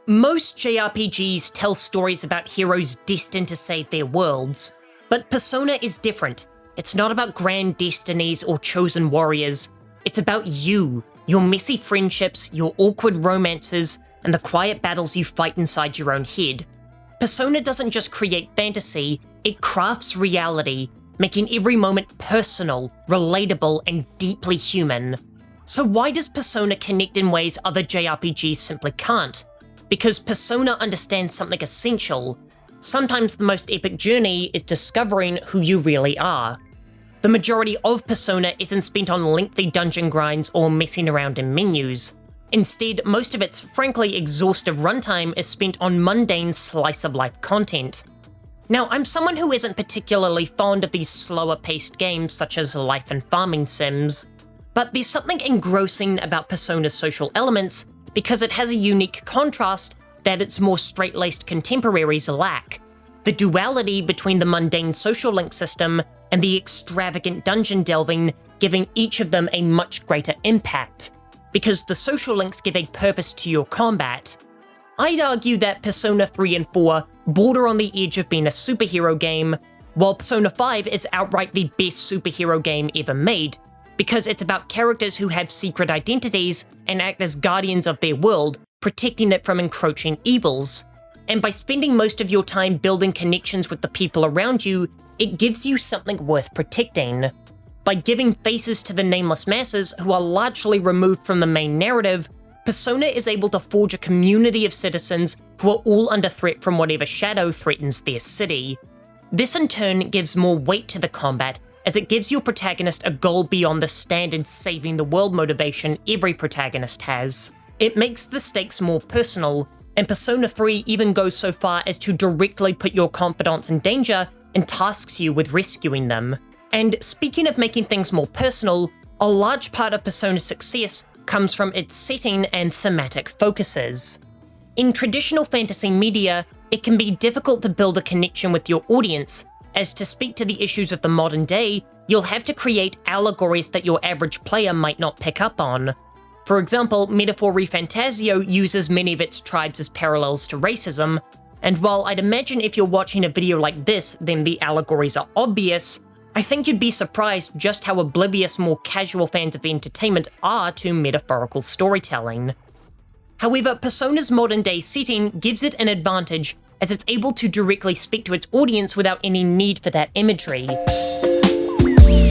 Most JRPGs tell stories about heroes destined to save their worlds, but Persona is different. It's not about grand destinies or chosen warriors. It's about you, your messy friendships, your awkward romances, and the quiet battles you fight inside your own head. Persona doesn't just create fantasy, it crafts reality, making every moment personal, relatable, and deeply human. So why does Persona connect in ways other JRPGs simply can't? Because Persona understands something essential. Sometimes the most epic journey is discovering who you really are. The majority of Persona isn't spent on lengthy dungeon grinds or messing around in menus. Instead, most of its frankly exhaustive runtime is spent on mundane slice-of-life content. Now, I'm someone who isn't particularly fond of these slower-paced games such as life and farming sims, but there's something engrossing about Persona's social elements because it has a unique contrast that its more straight-laced contemporaries lack. The duality between the mundane social link system and the extravagant dungeon delving, giving each of them a much greater impact, because the social links give a purpose to your combat. I'd argue that Persona 3 and 4 border on the edge of being a superhero game, while Persona 5 is outright the best superhero game ever made, because it's about characters who have secret identities and act as guardians of their world, protecting it from encroaching evils. And by spending most of your time building connections with the people around you, it gives you something worth protecting. By giving faces to the nameless masses who are largely removed from the main narrative, Persona is able to forge a community of citizens who are all under threat from whatever shadow threatens their city. This in turn gives more weight to the combat, as it gives your protagonist a goal beyond the standard saving the world motivation every protagonist has. It makes the stakes more personal, and Persona 3 even goes so far as to directly put your confidants in danger and tasks you with rescuing them. And speaking of making things more personal, a large part of Persona's success comes from its setting and thematic focuses. In traditional fantasy media, it can be difficult to build a connection with your audience, as to speak to the issues of the modern day, you'll have to create allegories that your average player might not pick up on. For example, Metaphor ReFantazio uses many of its tribes as parallels to racism, and while I'd imagine if you're watching a video like this, then the allegories are obvious, I think you'd be surprised just how oblivious more casual fans of entertainment are to metaphorical storytelling. However, Persona's modern-day setting gives it an advantage, as it's able to directly speak to its audience without any need for that imagery.